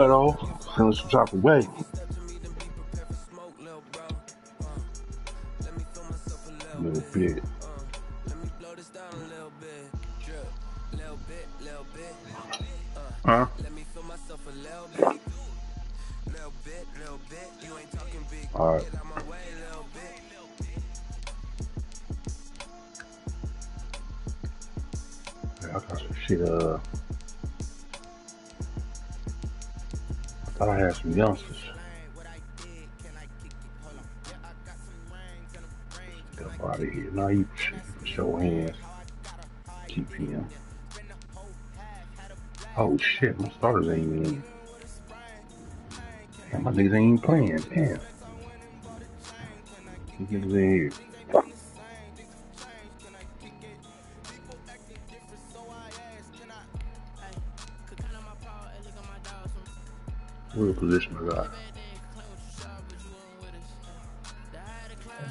Hello, feeling some type of way. A little bit. Huh? All right. Yeah, I got some shit. I thought I had some youngsters. Get up out of here. Now you can show hands. Keep him. Oh shit, my starters ain't even. Damn, my niggas ain't even playing. Damn. Get in here. What position I got?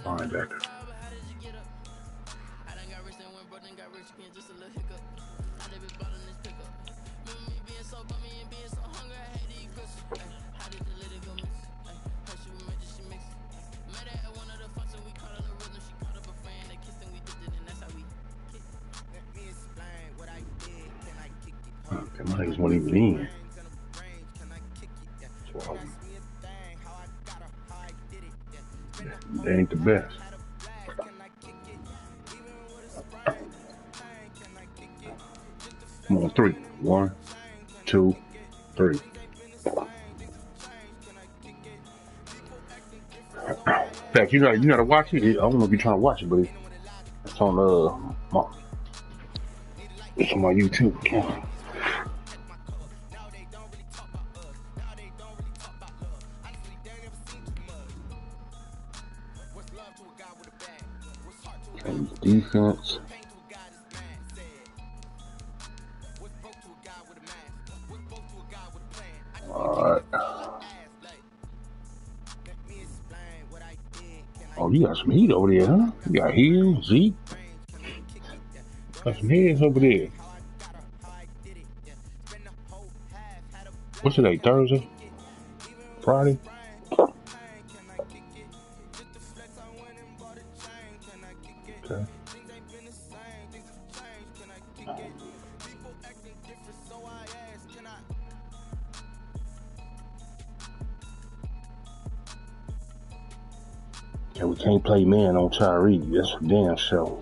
Linebacker. Okay, my niggas weren't even in. So they ain't the best. Come on, 3. 1, 2, 3. In fact, you gotta watch it. I don't know if you're trying to watch it, but it's on it's on my YouTube account. And defense. Alright. Oh, you got some heat over there, huh? You got Hill, Zeke. Got some heads over there. What's today? Thursday? Friday? Okay. Yeah, we can't play man on Tyree. That's for damn sure.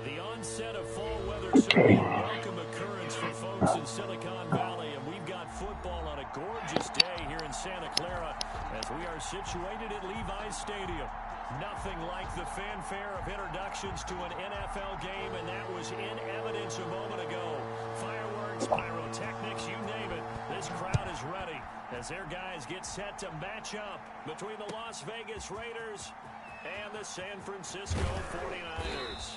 The onset of fall weather, certainly a welcome occurrence for folks in Silicon Valley, and we've got football on a gorgeous day here in Santa Clara as we are situated at Levi's Stadium. Nothing like the fanfare of introductions to an NFL game, and that was in evidence a moment ago. Fireworks, pyrotechnics, you name it. This crowd is ready as their guys get set to match up between the Las Vegas Raiders and the San Francisco 49ers.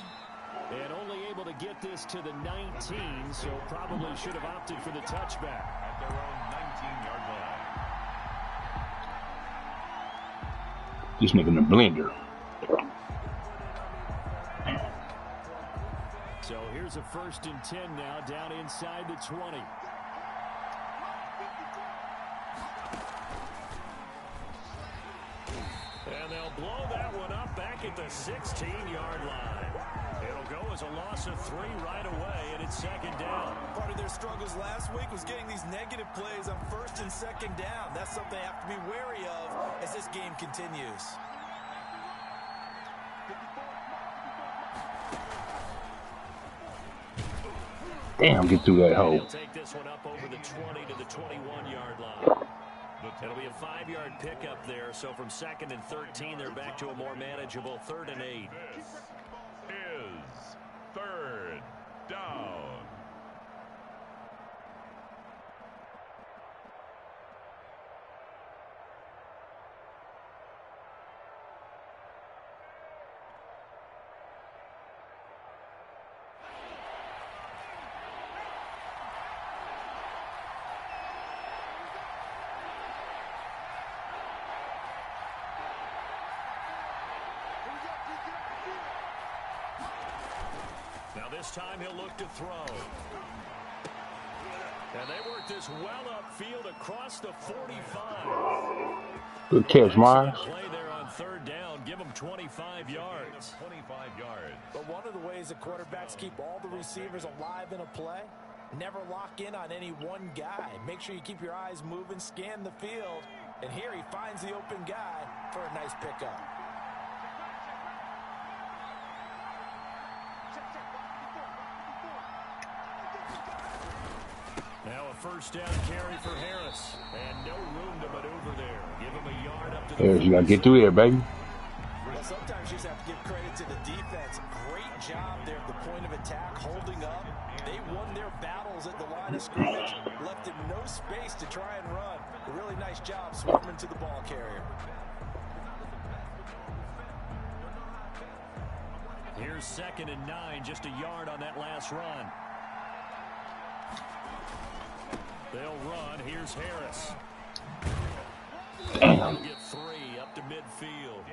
And only able to get this to the 19, so probably should have opted for the touchback at their own 19-yard line. Just making a blender. So here's a 1st and 10 now, down inside the 20. And they'll blow that one up back at the 16-yard line. It'll go as a loss of 3 right away, and it's 2nd down. Part of their struggles last week was getting these negative plays on 1st and 2nd down. That's something they have to be wary of as this game continues. Damn, get through that hole. He'll take this one up over the 20 to the 21-yard line. It'll be a 5-yard pickup there, so from 2nd and 13, they're back to a more manageable 3rd and 8. This is 3rd down. this time he'll look to throw. And they work this well upfield across the 45. Good catch, Myers. Play there on third down. Give them 25 yards. 25 yards. But one of the ways that quarterbacks keep all the receivers alive in a play, never lock in on any one guy. Make sure you keep your eyes moving, scan the field. And here he finds the open guy for a nice pickup. Now a first down carry for Harris. And no room to maneuver there. Give him a yard up to the There, you gotta get through there, baby. Well, sometimes you just have to give credit to the defense. Great job there at the point of attack, holding up. They won their battles at the line of scrimmage, left him no space to try and run. A really nice job swarming to the ball carrier. Here's 2nd and 9, just a yard on that last run. They'll run. Here's Harris. They'll get 3 up to midfield.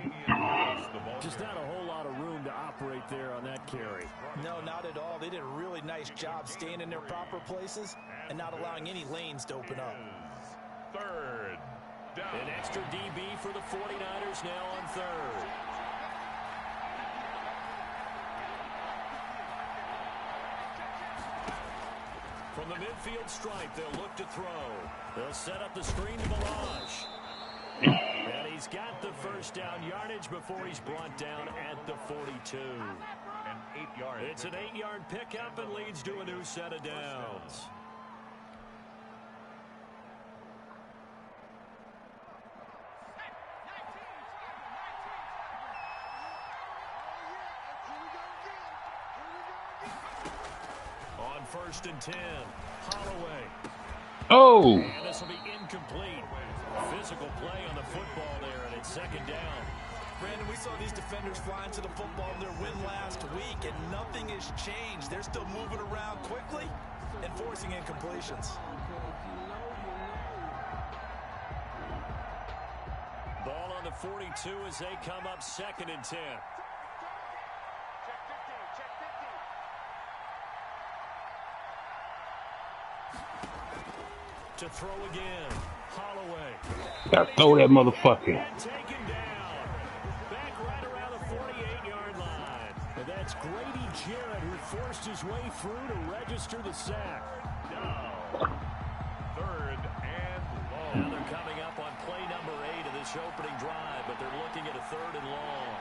Just not a whole lot of room to operate there on that carry. No, not at all. They did a really nice job staying in their proper places and not allowing any lanes to open up. 3rd down. An extra DB for the 49ers now on 3rd. From the midfield stripe, they'll look to throw. They'll set up the screen to Balazs. And he's got the first down yardage before he's brought down at the 42. And 8 yards. It's an 8-yard pickup and leads to a new set of downs. On 1st and 10, Holloway. Oh! And this will be incomplete. Physical play on the football there, and it's 2nd down. Brandon, we saw these defenders flying to the football in their win last week, and nothing has changed. They're still moving around quickly and forcing incompletions. Ball on the 42 as they come up 2nd and 10. To throw again, Holloway. Gotta throw that motherfucker. And taken down. Back right around the 48-yard line. And that's Grady Jarrett who forced his way through to register the sack. Down. 3rd and long. Now they're coming up on play number 8 of this opening drive, but they're looking at a 3rd and long.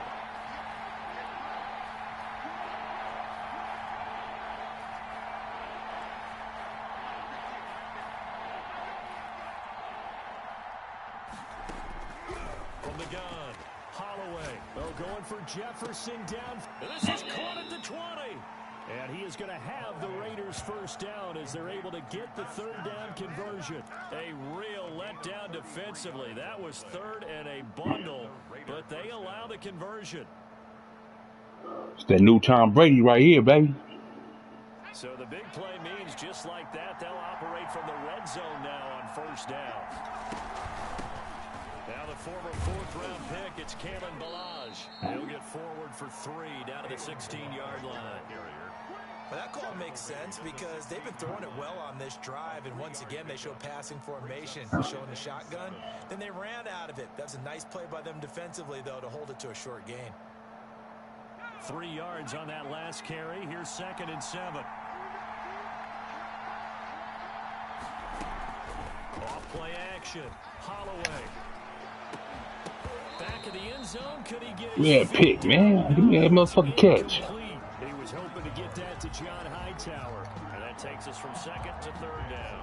From the gun, Holloway. Oh, going for Jefferson down. This is caught at the 20. And he is going to have the Raiders first down as they're able to get the 3rd down conversion. A real letdown defensively. That was 3rd and a bundle, but they allow the conversion. It's that new Tom Brady right here, baby. So the big play means just like that, they'll operate from the red zone now on 1st down. Now the former 4th-round pick, it's Kalen Balazs. He'll get forward for 3 down to the 16-yard line. Well, that call makes sense because they've been throwing it well on this drive, and once again they show passing formation, showing the shotgun. Then they ran out of it. That's a nice play by them defensively, though, to hold it to a short gain. 3 yards on that last carry. Here's 2nd and 7. Off play action. Holloway. Back of the end zone. Could he get it? Yeah, pick, man. Give me that motherfucking catch. He was hoping to get that to John Hightower. And that takes us from 2nd to 3rd down.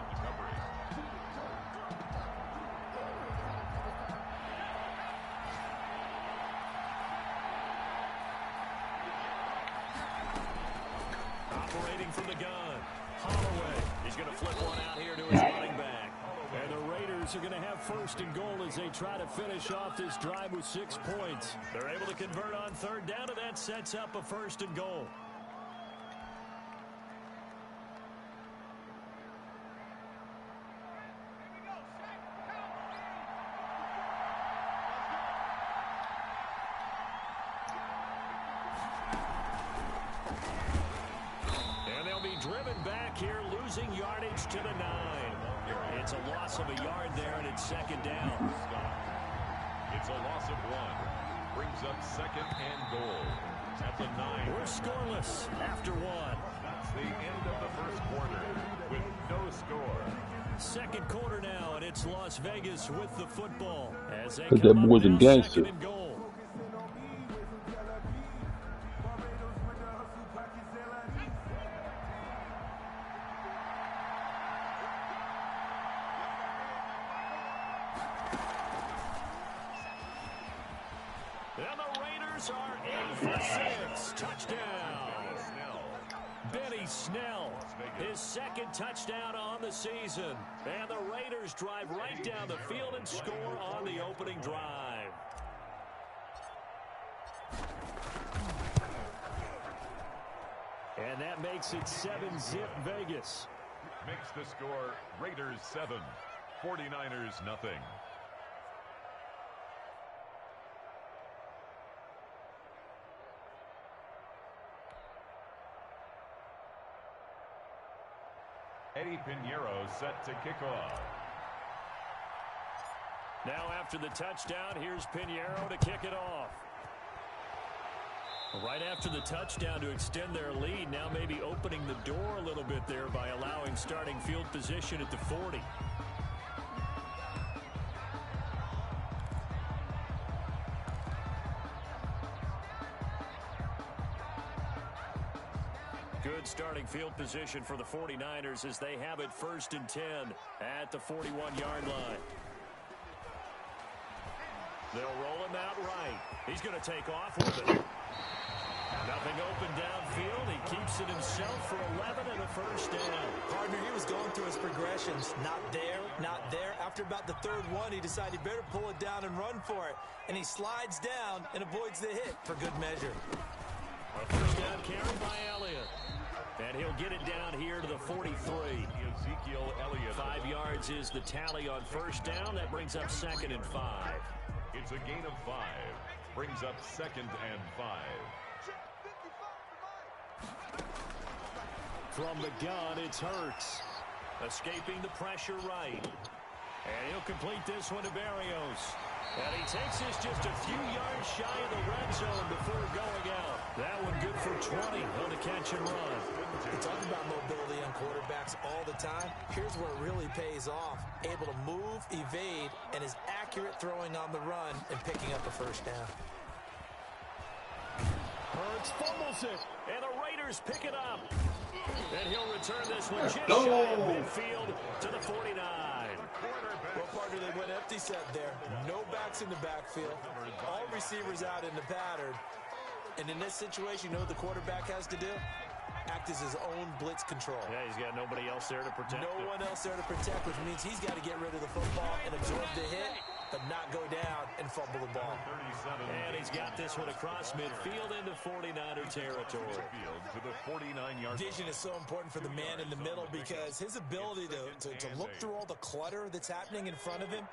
Operating from the gun. Holloway. He's going to flip one out here to his running back. And the Raiders are going to have 1st and goal as they try to finish off this drive with 6 points. They're able to convert on 3rd down, and that sets up a 1st and goal. back here, losing yardage to the 9. It's a loss of a yard there, and it's second down. It's a loss of 1. Brings up second and goal at the 9. We're scoreless after 1. That's the end of the first quarter with no score. Second quarter now, and it's Las Vegas with the football as they That come boy's up a now, gangster. second and goal. And the Raiders are in for 6. Touchdown. Benny Snell, his second touchdown on the season. And the Raiders drive right down the field and score on the opening drive. And that makes it 7-zip Vegas. Makes the score Raiders 7, 49ers nothing. Eddie Pinheiro set to kick off. Now after the touchdown, here's Pinheiro to kick it off. Right after the touchdown to extend their lead, now maybe opening the door a little bit there by allowing starting field position at the 40. Good starting field position for the 49ers as they have it 1st and 10 at the 41-yard line. They'll roll him out right. He's going to take off with it. Nothing open downfield. He keeps it himself for 11 and a first down. Partner, he was going through his progressions. Not there, not there. After about the third one, he decided he better pull it down and run for it. And he slides down and avoids the hit for good measure. A first down carry by Elliott. And he'll get it down here to the 43. Ezekiel Elliott. 5 yards is the tally on first down. That brings up 2nd and 5. It's a gain of 5. Brings up 2nd and 5. From the gun, it's Hurts. Escaping the pressure right. And he'll complete this one to Berrios. And he takes this just a few yards shy of the red zone before going out. That one good for 20 on the catch and run. We talk about mobility on quarterbacks all the time. Here's where it really pays off. Able to move, evade, and is accurate throwing on the run and picking up a first down. Hurts fumbles it, and the Raiders pick it up. And he'll return this one just shy of midfield to the 49. Well, partner, they went empty set there. No backs in the backfield. All receivers out in the pattern. And in this situation, you know what the quarterback has to do? Act as his own blitz control. Yeah, he's got nobody else there to protect No one else there to protect, which means he's got to get rid of the football and absorb the hit, but not go down and fumble the ball. And he's got this one across midfield into 49er territory. To the 49-yard. Vision is so important for the man in the middle because his ability to look through all the clutter that's happening in front of him,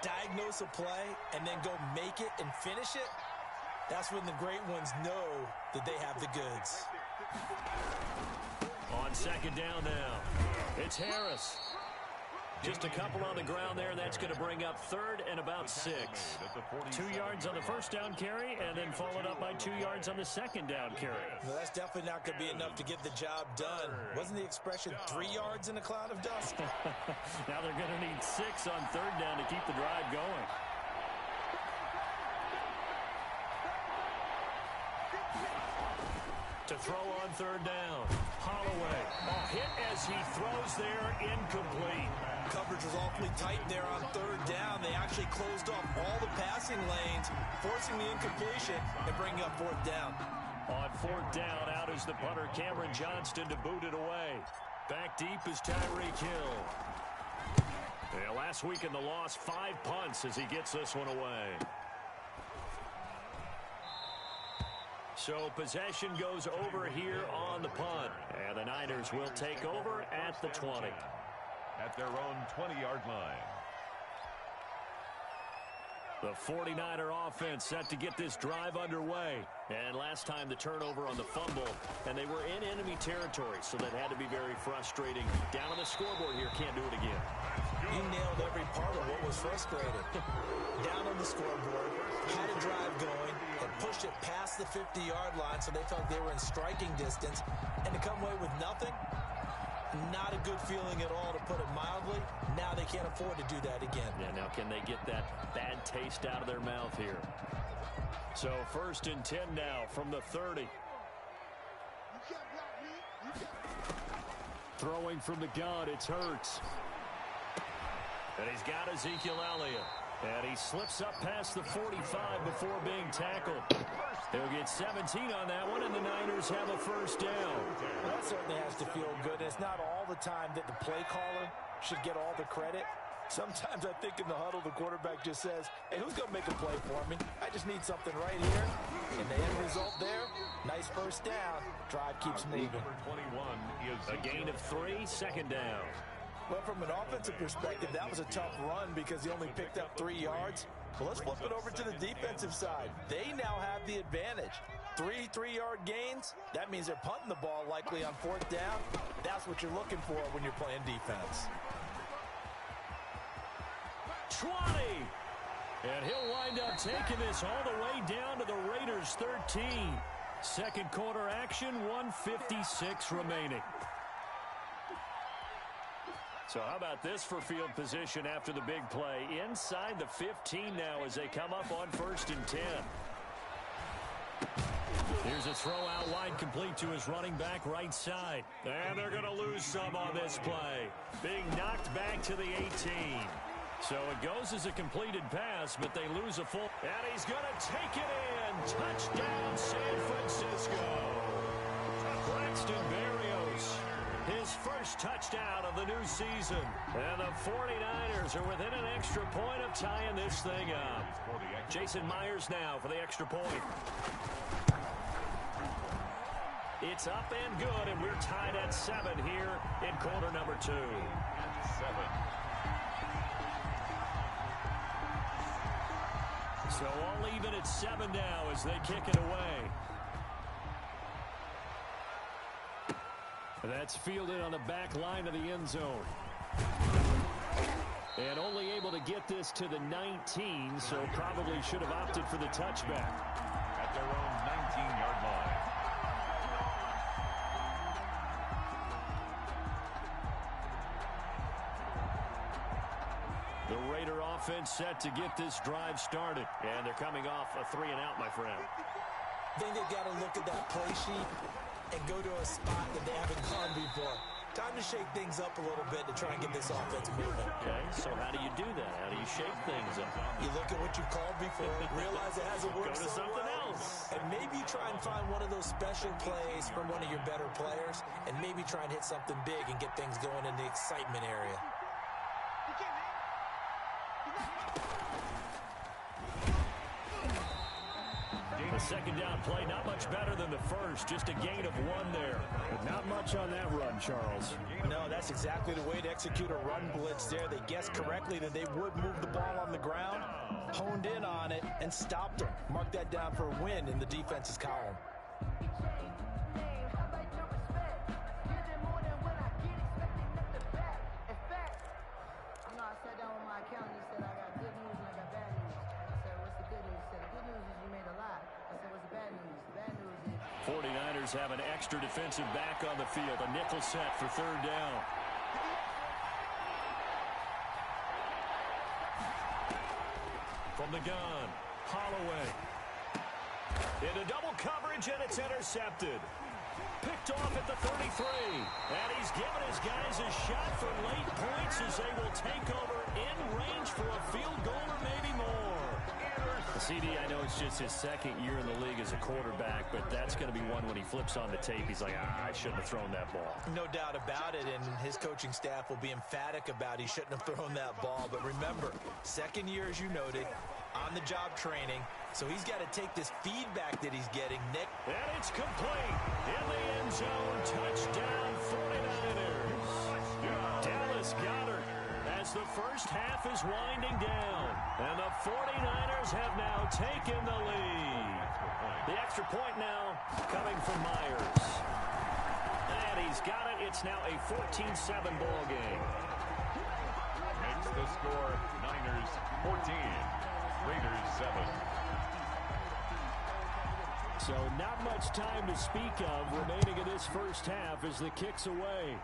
diagnose a play, and then go make it and finish it, that's when the great ones know that they have the goods. On second down now, it's Harris. Just a couple on the ground there. That's going to bring up 3rd and about 6. 2 yards on the first down carry, and then followed up by 2 yards on the second down carry. Well, that's definitely not going to be enough to get the job done. Wasn't the expression 3 yards in a cloud of dust? Now they're going to need 6 on 3rd down to keep the drive going. To throw on 3rd down, Holloway. A hit as he throws there, incomplete. Coverage was awfully tight there on 3rd down. They actually closed off all the passing lanes, forcing the incompletion and bringing up 4th down. On 4th down, out is the punter, Cameron Johnston, to boot it away. Back deep is Tyreek Hill. Yeah, last week in the loss, 5 punts as he gets this one away. So possession goes over here on the punt. And the Niners will take over at the 20. At their own 20-yard line. The 49er offense set to get this drive underway. And last time the turnover on the fumble, and they were in enemy territory, so that had to be very frustrating. Down on the scoreboard here, can't do it again. You nailed every part of what was frustrating. Down on the scoreboard, had a drive going, and pushed it past the 50-yard line so they felt they were in striking distance, and to come away with nothing, not a good feeling at all, to put it mildly. Now they can't afford to do that again. Yeah, now can they get that bad taste out of their mouth here? So 1st and 10 now from the 30. Throwing from the gun, it's Hurts. And he's got Ezekiel Elliott. And he slips up past the 45 before being tackled. He'll get 17 on that one, and the Niners have a first down. That certainly has to feel good. It's not all the time that the play caller should get all the credit. Sometimes I think in the huddle, the quarterback just says, hey, who's going to make a play for me? I just need something right here. And the end result there, nice first down. Drive keeps moving. Number 21 is A gain of 3, second down. Well, from an offensive perspective, that was a tough run because he only picked up 3 yards. But let's flip it over to the defensive side. They now have the advantage. 3 3-yard gains. That means they're punting the ball likely on 4th down. That's what you're looking for when you're playing defense. 20. And he'll wind up taking this all the way down to the Raiders' 13. Second quarter action, 1:56 remaining. So how about this for field position after the big play? Inside the 15 now as they come up on 1st and 10. Here's a throw out wide, complete to his running back right side. And they're going to lose some on this play. Being knocked back to the 18. So it goes as a completed pass, but they lose a full. And he's going to take it in. Touchdown, San Francisco. Braxton Berrios, his first touchdown of the new season. And the 49ers are within an extra point of tying this thing up. Jason Myers now for the extra point. It's up and good, and we're tied at 7 here in quarter number 2. 7. So all even at 7 now as they kick it away. That's fielded on the back line of the end zone. And only able to get this to the 19, so probably should have opted for the touchback. At their own 19-yard line. The Raider offense set to get this drive started. And they're coming off a 3-and-out, my friend. I think they've got to look at that play sheet and go to a spot that they haven't gone before. Time to shake things up a little bit to try and get this offense moving. Okay, so how do you do that? How do you shake things up? You look at what you called before, realize it hasn't worked Go to so something well, else. and maybe try and find one of those special plays from one of your better players, and maybe try and hit something big and get things going in the excitement area. The second down play, not much better than the first. Just a gain of 1 there. But not much on that run, Charles. No, that's exactly the way to execute a run blitz there. They guessed correctly that they would move the ball on the ground, honed in on it, and stopped them. Mark that down for a win in the defense's column. Have an extra defensive back on the field. A nickel set for 3rd down. From the gun, Holloway. Into double coverage, and it's intercepted. Picked off at the 33. And he's given his guys a shot for late points as they will take over in range for a field goal or maybe more. CD, I know it's just his 2nd year in the league as a quarterback, but that's going to be one when he flips on the tape. He's like, I shouldn't have thrown that ball. No doubt about it, and his coaching staff will be emphatic about he shouldn't have thrown that ball. But remember, 2nd year, as you noted, on-the-job training, so he's got to take this feedback that he's getting. Nick. And it's complete. In the end zone, touchdown 49ers. Dallas Goedert has as the first half is winding down. And the 49ers have now taken the lead. The extra point now coming from Myers. And he's got it. It's now a 14-7 ball game. Makes the score Niners 14, Raiders 7. So not much time to speak of remaining in this first half as the kick's away.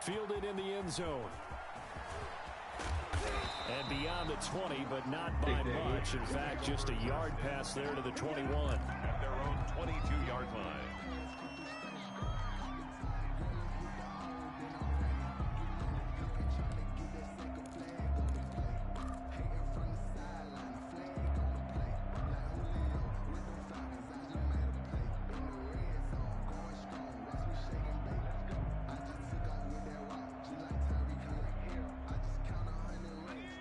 Fielded in the end zone. And beyond the 20, but not by much. In fact, just a yard pass there to the 21. At their own 22-yard line.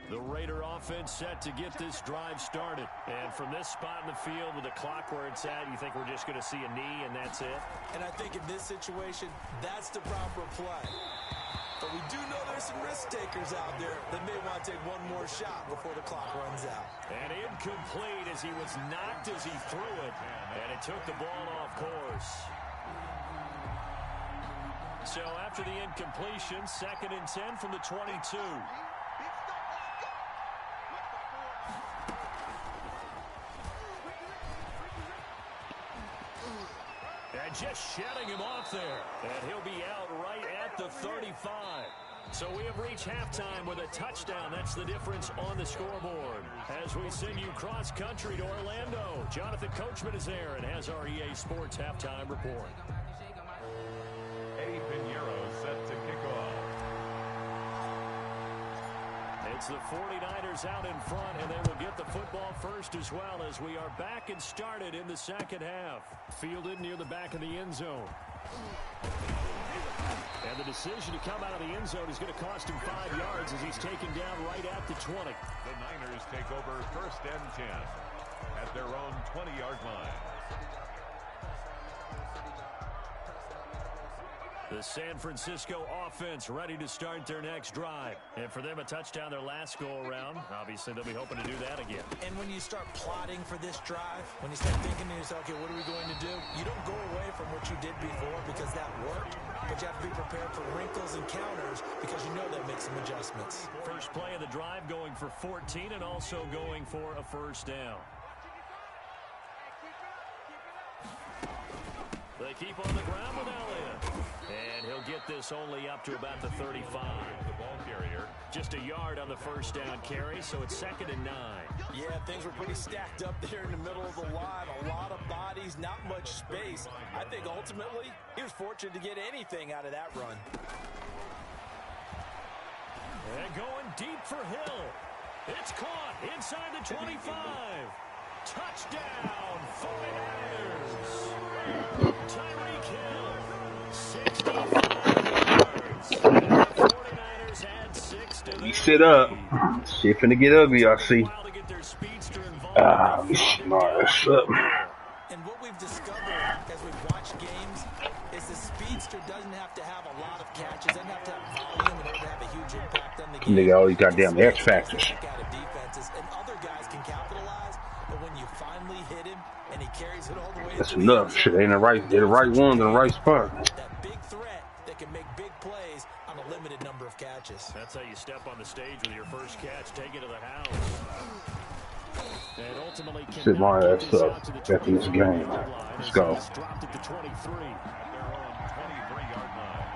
The Raider offense set to get this drive started. And from this spot in the field with the clock where it's at, you think we're just going to see a knee and that's it? And I think in this situation, that's the proper play. But we do know there's some risk takers out there that may want to take one more shot before the clock runs out. And incomplete as he was knocked as he threw it. And it took the ball off course. So after the incompletion, 2nd and 10 from the 22. And just shedding him off there. And he'll be out right at the 35. So we have reached halftime with a touchdown. That's the difference on the scoreboard. As we send you cross-country to Orlando, Jonathan Coachman is there and has our EA Sports halftime report. Eddie Pinheiro set to kick off. It's the 49ers out in front, and they will get the football first as well as we are back and started in the second half. Fielded near the back of the end zone. And the decision to come out of the end zone is going to cost him 5 yards as he's taken down right at the 20. The Niners take over 1st and 10 at their own 20-yard line. The San Francisco offense ready to start their next drive. And for them, a touchdown their last go-around. Obviously, they'll be hoping to do that again. And when you start plotting for this drive, when you start thinking to yourself, okay, what are we going to do? You don't go away from what you did before because that worked. But you have to be prepared for wrinkles and counters because you know that makes some adjustments. First play of the drive going for 14 and also going for a first down. They keep on the ground with Elliott. And he'll get this only up to about the 35. The ball carrier. Just a yard on the first down carry, so it's 2nd and 9. Yeah, things were pretty stacked up there in the middle of the line. A lot of bodies, not much space. I think ultimately he was fortunate to get anything out of that run. And going deep for Hill. It's caught inside the 25. Touchdown, 49ers. Tyreek Hill, 65 yards. And the 49ers add 6 to You sit up. Shit finna get ugly, I see. Nice. And what we've discovered as we've watched games is the speedster doesn't have to have a lot of catches, doesn't have to have volume in order to have a huge impact on the game. Nigga, all these goddamn X factors. Out of defenses, and other guys can capitalize, but when you finally hit him and he carries it all the way, that's enough. Shit, ain't the right, they're the right ones in the right spot. That big threat that can make big plays on a limited number of catches. That's how you step on the stage with your first catch, take it to the house. And ultimately sit my ass up after this game. Let's go. Dropped at the 23. At their own 23-yard line.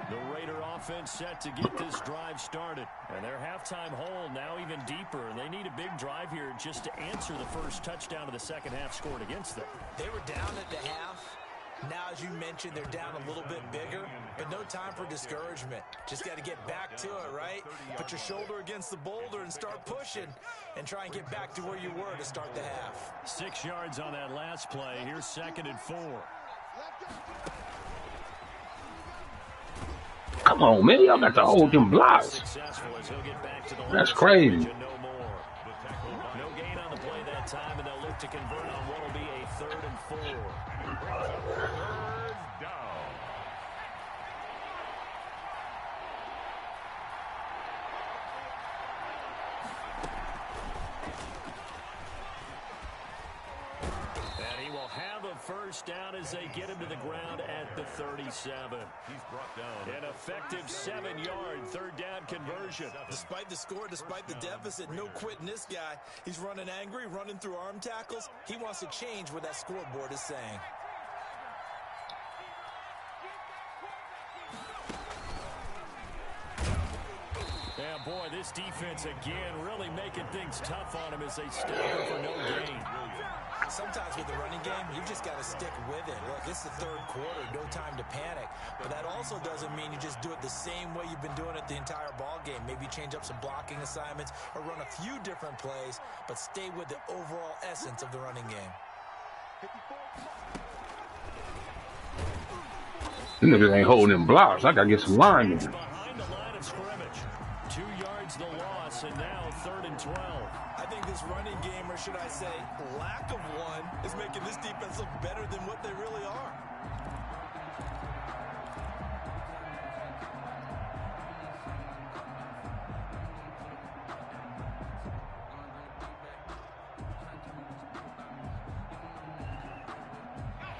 The Raider offense set to get this drive started. And their halftime hole now even deeper. They need a big drive here just to answer the first touchdown of the second half scored against them. They were down at the half. Now, as you mentioned, they're down a little bit bigger, but no time for discouragement. Just got to get back to it, right? Put your shoulder against the boulder and start pushing and try and get back to where you were to start the half. 6 yards on that last play. Here's 2nd and 4. Come on, man. Y'all got to hold them blocks. That's crazy. No gain on the play that time, and they'll look to convert on what will be a 3rd and 4. Third down. And he will have a first down as they get him to the ground at the 37. He's brought down An effective 7-yard 3rd down conversion. Despite the score, despite the deficit, no quitting this guy. He's running angry, running through arm tackles. He wants to change what that scoreboard is saying. Yeah, boy, this defense again really making things tough on him as they stop him for no gain. Sometimes with the running game, you've just got to stick with it. Look, it's the 3rd quarter, no time to panic. But that also doesn't mean you just do it the same way you've been doing it the entire ball game. Maybe change up some blocking assignments or run a few different plays, but stay with the overall essence of the running game. Them niggas ain't holding them blocks. I gotta get some linemen. Behind the line of scrimmage. 2 yards the loss, and now 3rd and 12. I think this running game, or should I say lack of one, is making this defense look better than what they really are.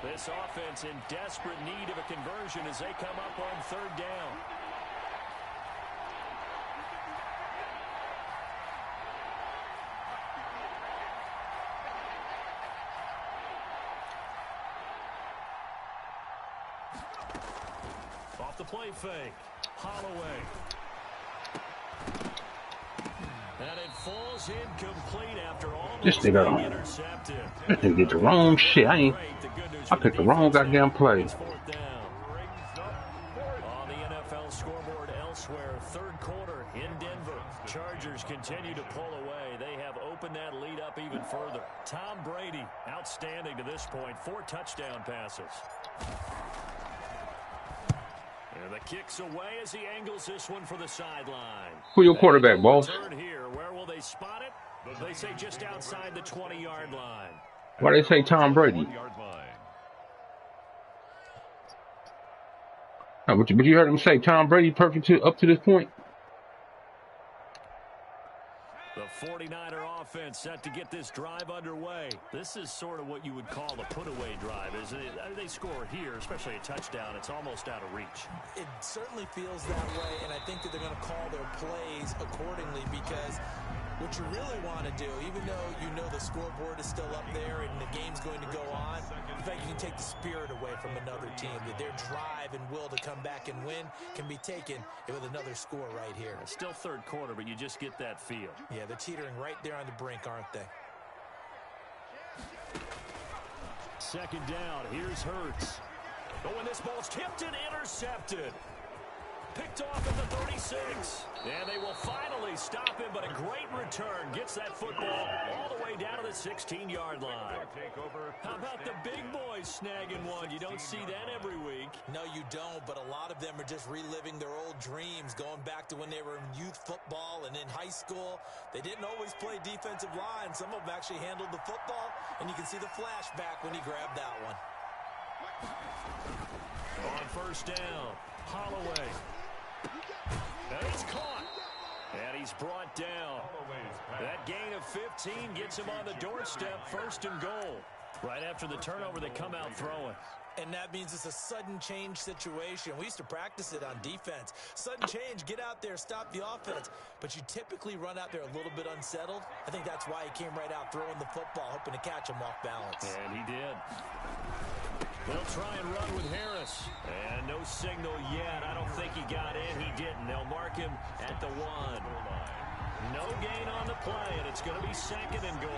This offense in desperate need of a conversion as they come up on 3rd down. Off the play fake. Holloway. And it falls incomplete after almost This nigga, being intercepted. I did the wrong shit. I picked the wrong goddamn play. It's 4th down. On the NFL scoreboard elsewhere, 3rd quarter in Denver. Chargers continue to pull away. They have opened that lead up even further. Tom Brady, outstanding to this point. 4 touchdown passes. And the kick's away as he angles this one for the sideline. Who your quarterback, boss? Here, where will they spot it? They say just outside the 20-yard line. Why they say Tom Brady? 1-yard line. Oh, but you heard him say Tom Brady perfect up to this point? The 49er offense set to get this drive underway. This is sort of what you would call a put-away drive, isn't it? They score here, especially a touchdown. It's almost out of reach. It certainly feels that way, and I think that they're going to call their plays accordingly because what you really want to do, even though you know the scoreboard is still up there and the game's going to go on, in fact, you can take the spirit away from another team, that their drive and will to come back and win can be taken with another score right here. It's still 3rd quarter, but you just get that feel. Yeah, they're teetering right there on the brink, aren't they? 2nd down, here's Hurts. Oh, and this ball's tipped and intercepted. Picked off at the 36. And they will finally stop him, but a great return. Gets that football all the way down to the 16-yard line. How about the big boys snagging one? You don't see that every week. No, you don't, but a lot of them are just reliving their old dreams, going back to when they were in youth football and in high school. They didn't always play defensive line. Some of them actually handled the football, and you can see the flashback when he grabbed that one. On 1st down, Holloway. And he's caught. And he's brought down. That gain of 15 gets him on the doorstep, 1st and goal. Right after the turnover, they come out throwing. And that means it's a sudden change situation. We used to practice it on defense. Sudden change, get out there, stop the offense. But you typically run out there a little bit unsettled. I think that's why he came right out throwing the football, hoping to catch him off balance. And he did. They'll try and run with Harris. And no signal yet. I don't think he got in. He didn't. They'll mark him at the 1. No gain on the play, and it's going to be 2nd and goal.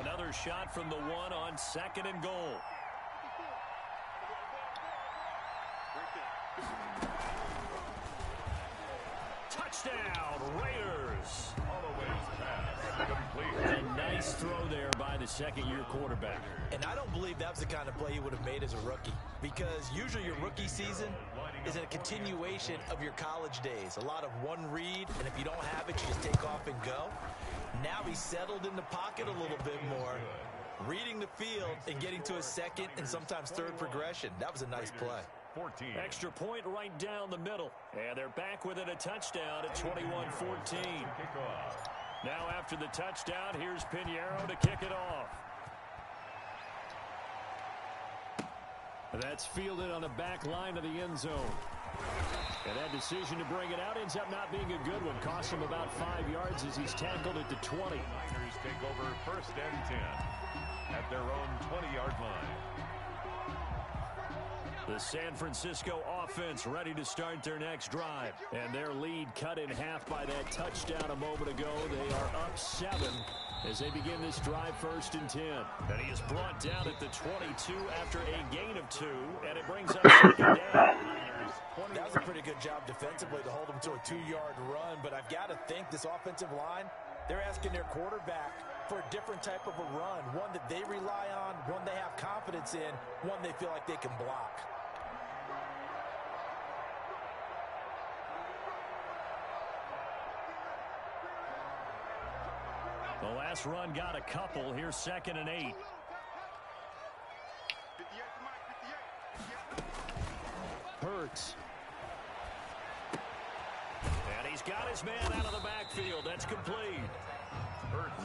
Another shot from the 1 on 2nd and goal. Touchdown, Raiders. A nice throw there by the 2nd-year quarterback. And I don't believe that's the kind of play he would have made as a rookie. Because usually your rookie season, is a continuation of your college days. A lot of one read, and if you don't have it, you just take off and go. Now he's settled in the pocket a little bit more, reading the field and getting to a second and sometimes third progression. That was a nice play. 14. Extra point right down the middle. And they're back within a touchdown at 21-14. Now after the touchdown, here's Pinheiro to kick it off. That's fielded on the back line of the end zone. And that decision to bring it out ends up not being a good one. Costs him about 5 yards as he's tackled at the 20. Niners take over 1st and 10 at their own 20-yard line. The San Francisco offense ready to start their next drive. And their lead cut in half by that touchdown a moment ago. They are up 7 as they begin this drive 1st and 10. And he is brought down at the 22 after a gain of 2. And it brings up 2nd down. That was a pretty good job defensively to hold him to a 2-yard run. But I've got to think this offensive line, they're asking their quarterback for a different type of a run. One that they rely on, one they have confidence in, one they feel like they can block. The last run got a couple. Here's 2nd and 8. Hurts. And he's got his man out of the backfield. That's complete.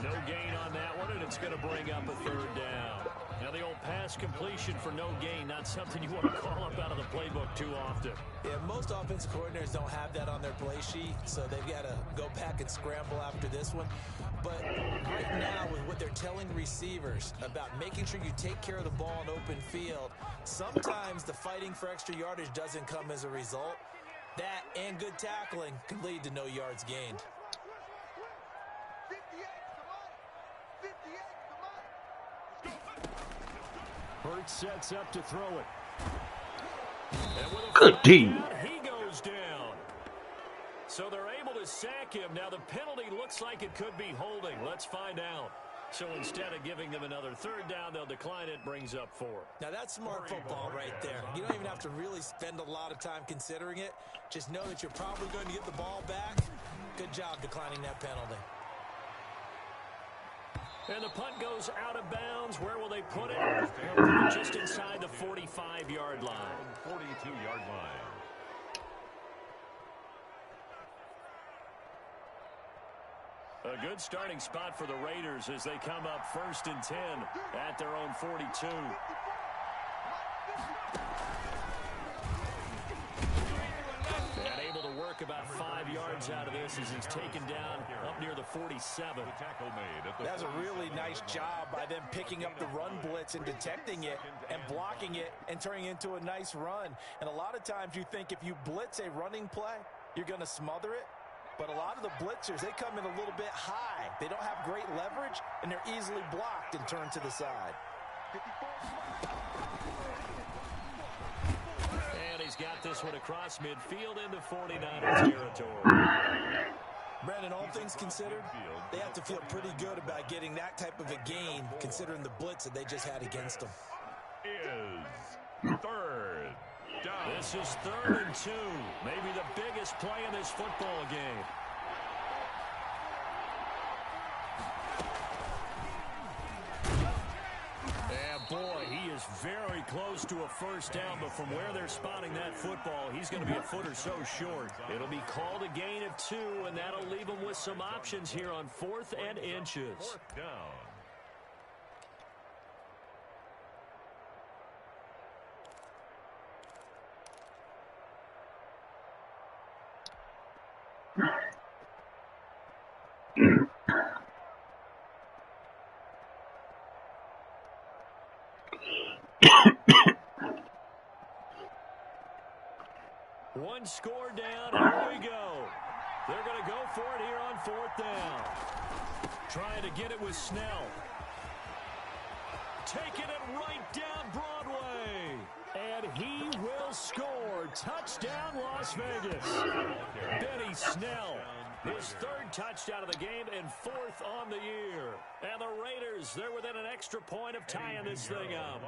No gain on that one, and it's going to bring up a 3rd down. Now the old pass completion for no gain, not something you want to call up out of the playbook too often. Yeah, most offensive coordinators don't have that on their play sheet, so they've got to go back and scramble after this one. But right now, with what they're telling receivers about making sure you take care of the ball in open field, sometimes the fighting for extra yardage doesn't come as a result. That and good tackling can lead to no yards gained. Hurts sets up to throw it. Good D. He goes down. So they're able to sack him. Now the penalty looks like it could be holding. Let's find out. So instead of giving them another 3rd down, they'll decline it. Brings up 4. Now that's smart football right there. You don't even have to really spend a lot of time considering it. Just know that you're probably going to get the ball back. Good job declining that penalty. And the punt goes out of bounds. Where will they put it? They'll put it just inside the 45-yard line. 42-yard line. A good starting spot for the Raiders as they come up 1st and 10 at their own 42. And able to work about 5 yards out of this as he's taken down up near the 47. That's a really nice job by them picking up the run blitz and detecting it and blocking it and turning it into a nice run. And a lot of times you think if you blitz a running play, you're going to smother it. But a lot of the blitzers, they come in a little bit high. They don't have great leverage, and they're easily blocked and turned to the side. And he's got this one across midfield into 49er territory. Brandon, all things considered, they have to feel pretty good about getting that type of a gain, considering the blitz that they just had against them. Is 3rd down. This is 3rd and 2. Maybe the biggest play in this football game. And boy, he is very close to a 1st down, but from where they're spotting that football, he's going to be a foot or so short. It'll be called a gain of 2, and that'll leave him with some options here on 4th and inches. 4th down. One score down. Here we go. They're going to go for it here on 4th down. Trying to get it with Snell. Taking it right down Broadway. And he will score. Touchdown, Las Vegas. Benny Snell His third touchdown of the game and fourth on the year. And the Raiders, they're within an extra point of tying this thing up.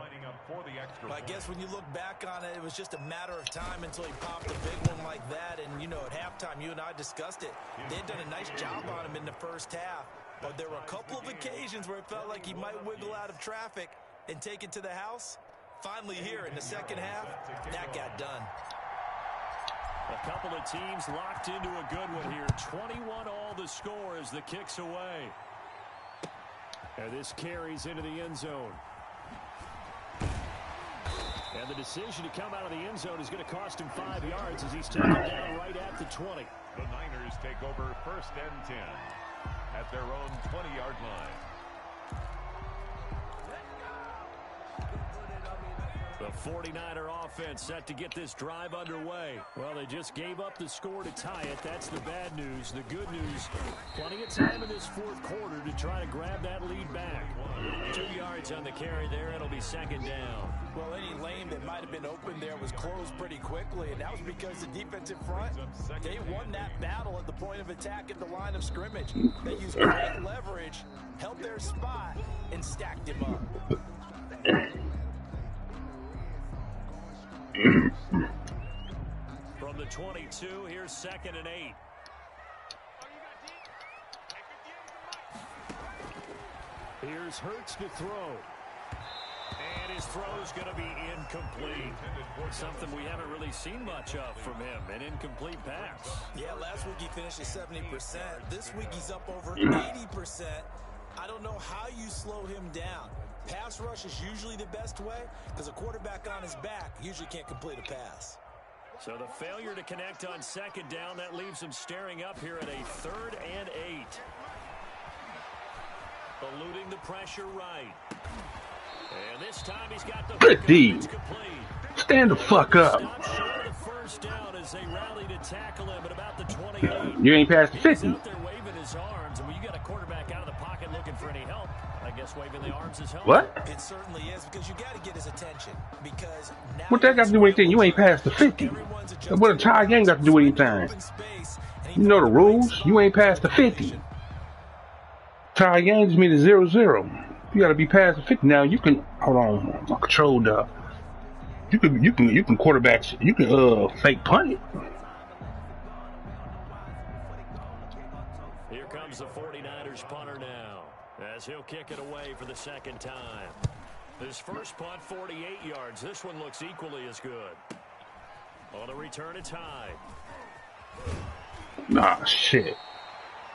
Well, I guess when you look back on it, it was just a matter of time until he popped a big one like that. And, you know, at halftime, you and I discussed it. They'd done a nice job on him in the first half. But there were a couple of occasions where it felt like he might wiggle out of traffic and take it to the house. Finally here in the second half, that got done. A couple of teams locked into a good one here. 21 all the score as the kick's away. And this carries into the end zone. And the decision to come out of the end zone is going to cost him 5 yards as he's taken down right at the 20. The Niners take over 1st and 10 at their own 20-yard line. The 49er offense set to get this drive underway. Well, they just gave up the score to tie it. That's the bad news. The good news, plenty of time in this fourth quarter to try to grab that lead back. 2 yards on the carry there. It'll be second down. Well, any lane that might have been open there was closed pretty quickly, and that was because the defensive front, they won that battle at the point of attack at the line of scrimmage. They used great leverage, held their spot, and stacked him up. From the 22, here's 2nd and 8. Here's Hurts to throw. And his throw's going to be incomplete. Something we haven't really seen much of from him, an incomplete pass. Yeah, last week he finished at 70%. This week he's up over 80%. I don't know how you slow him down. Pass rush is usually the best way because a quarterback on his back usually can't complete a pass. So the failure to connect on 2nd down, that leaves him staring up here at a 3rd and 8. Eluding the pressure right. And this time he's got the good D. Stand the fuck up. Stop short of the 1st down as they rally to tackle him at about the 28. You ain't past the 50. He's out there waving his arms, and when you got a quarterback out of the pocket looking for any help, I guess waving the arms is help. What? It certainly is because you got to get his attention because now What that got to do with anything? You ain't past the 50. What a tie game got to do with anything? You know the rules. You ain't past the 50. Tie games mean 0-0. You got to be past the 50. Now you can hold on. Control the. You can quarterback. You can fake punt it. Here comes the 49ers punter now as he'll kick it away for the 2nd time. His first punt, 48 yards. This one looks equally as good. On the return, it's high. Nah, shit.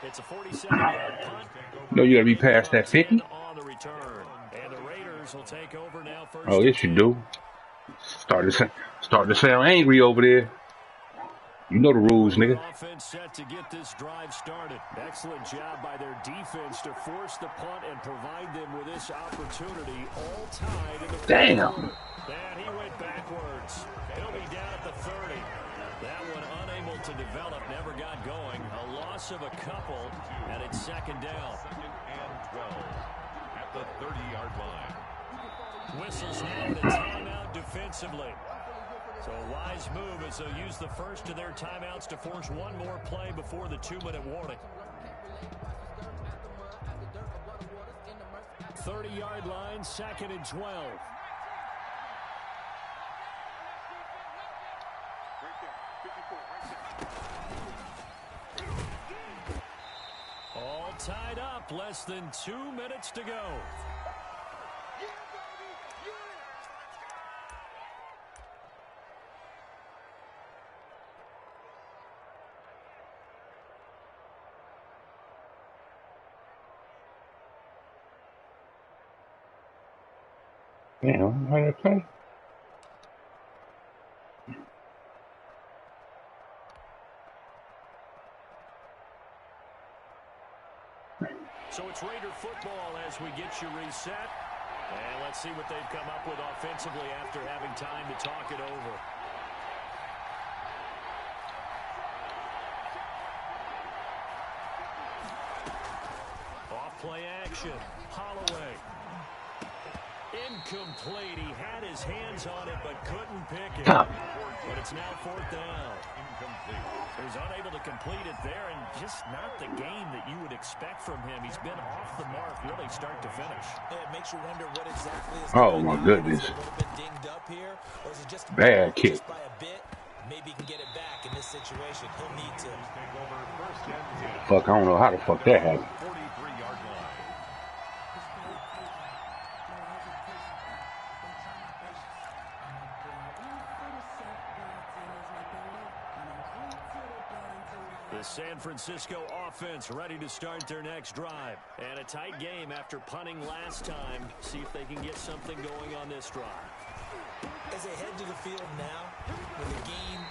It's a 47-yard punt. No, you got to be past that 50. On the return, and the Raiders will take over now. First Oh, yes, you do. Start to sound angry over there. You know the rules, nigga. Offense set to get this drive started. Excellent job by their defense to force the punt and provide them with this opportunity. All tied in the Damn. quarter. And he went backwards. He'll be down at the 30. That one unable to develop, never got going. A loss of a couple, and it's 2nd down. 2nd and 12 at the 30-yard line. Whistles now in a timeout defensively. So a wise move as they'll use the first of their timeouts to force one more play before the 2-minute warning. 30-yard line, 2nd and 12. All tied up, less than 2 minutes to go. Damn, how did I play? So it's Raider football as we get you reset. And let's see what they've come up with offensively after having time to talk it over. Off play action. Holloway. Incomplete. He had his hands on it, but couldn't pick it. Stop. But it's now fourth down. Incomplete. So he's unable to complete it there, and just not the game that you would expect from him. He's been off the mark, really, start to finish. Yeah, it makes you wonder what exactly is Oh going my on. goodness. Is it a little bit dinged up here, or is it just Bad kick. just by a bit? Maybe he can get it back in this situation. He'll need to. Fuck, I don't know how the fuck that happened. 43-yard line. The San Francisco offense ready to start their next drive. And a tight game after punting last time. See if they can get something going on this drive. As they head to the field now, with the game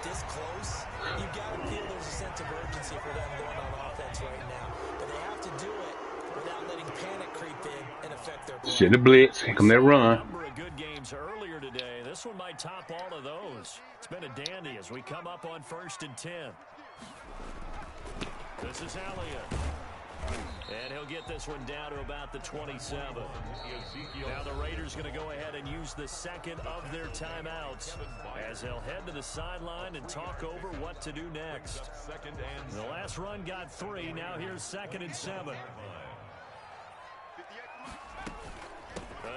this close, you've got to feel there's a sense of urgency for them going on offense right now. But they have to do it without letting panic creep in and affect their play. Shit, the blitz. Here come that run. A number of good games earlier today. This one might top all of those. It's been a dandy as we come up on 1st and 10. This is Elliott. And he'll get this one down to about the 27. Now the Raiders going to go ahead and use the second of their timeouts as they'll head to the sideline and talk over what to do next. The last run got 3. Now here's 2nd and 7.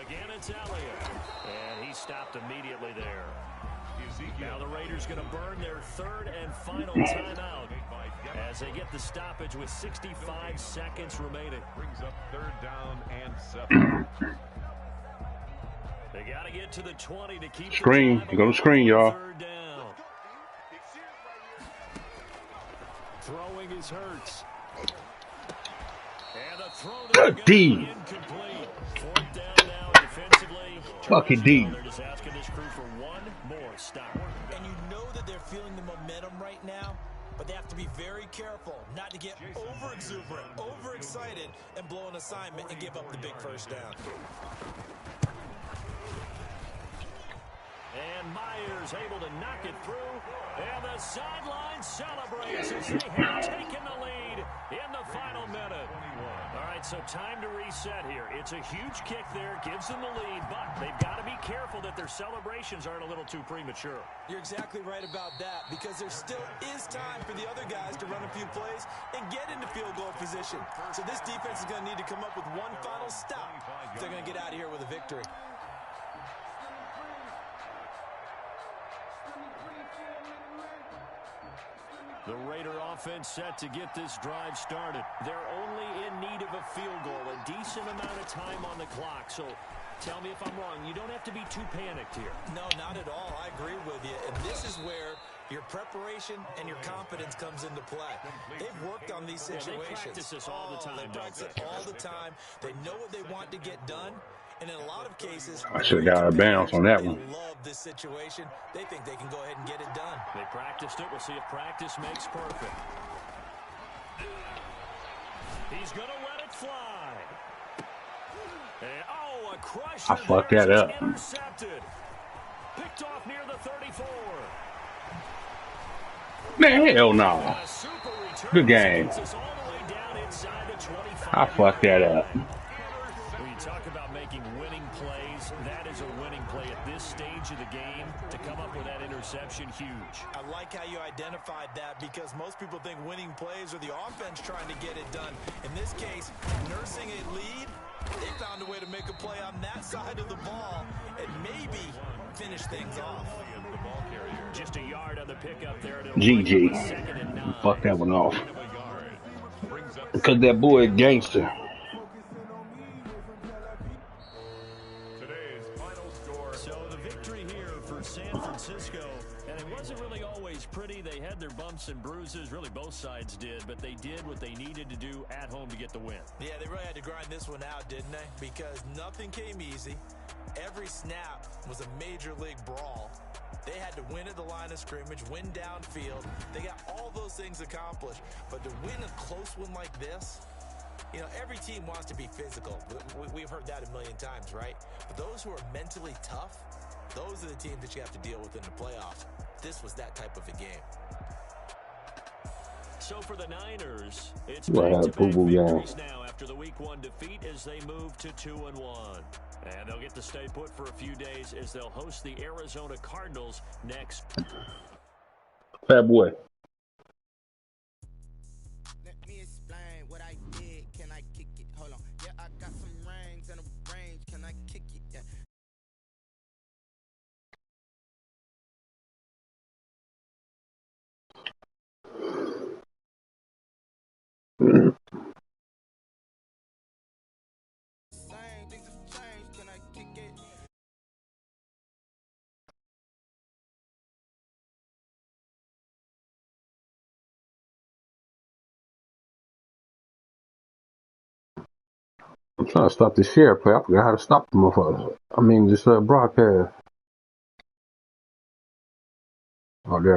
Again, it's Elliott. And he stopped immediately there. Now the Raiders going to burn their 3rd and final timeout as they get the stoppage with 65 seconds remaining. Brings up 3rd down and 7. They got to get to the 20 to keep Screen. You go to screen, y'all. 3rd down. Throwing is Hurts. And the throw Good D. incomplete. 4th down now defensively. Fucking D. They're just asking this crew for one more stop. And you know that they're feeling the momentum right now, but they have to be very careful not to get over-exuberant, overexcited, and blow an assignment and give up the big first down. And Myers able to knock it through. And the sideline celebrates as they have taken the lead in the final minute. All right, so time to reset here. It's a huge kick there, gives them the lead, but they've got to be careful that their celebrations aren't a little too premature. You're exactly right about that, because there still is time for the other guys to run a few plays and get into field goal position. So this defense is going to need to come up with one final stop if they're going to get out of here with a victory. The Raider offense set to get this drive started. They're only in need of a field goal, a decent amount of time on the clock. So tell me if I'm wrong. You don't have to be too panicked here. No, not at all. I agree with you. And this is where your preparation and your confidence comes into play. They've worked on these situations. They practice this all the time. They practice it all the time. They know what they want to get done. And in a lot of cases, I should have got out of bounds on that one. They love this situation. They think they can go ahead and get it done. They practiced it. We'll see if practice makes perfect. He's going to let it fly. And, a crusher. I fucked that up. Intercepted. Picked off near the 34. Man, hell no. Good game. I fucked that up. When you talk about making winning plays, that is a winning play at this stage of the game. To come up with that interception, huge. I like how you identified that, because most people think winning plays are the offense trying to get it done. In this case, nursing a lead, they found a way to make a play on that side of the ball and maybe finish things off. Just a yard on the pickup there. GG. Fuck that one off. Because that boy is gangster. So the victory here for San Francisco, and it wasn't really always pretty. They had their bumps and bruises, really both sides did, but they did what they needed to do at home to get the win. Yeah, they really had to grind this one out, didn't they? Because nothing came easy. Every snap was a major league brawl. They had to win at the line of scrimmage, win downfield. They got all those things accomplished. But to win a close one like this, you know, every team wants to be physical. We've heard that a million times, right? But those who are mentally tough, those are the teams that you have to deal with in the playoffs. This was that type of a game. So for the Niners, it's back-to-back victories now after the Week 1 defeat as they move to 2-1. And they'll get to stay put for a few days as they'll host the Arizona Cardinals next. Fat boy. Let me explain what I did. Can I kick it? Hold on. Yeah, I got some rings and a range. Can I kick it? Yeah. Same things have changed. Can I kick it? I'm trying to stop this share play. I forgot how to stop the motherfuckers. I mean, this broadcast. Oh, there.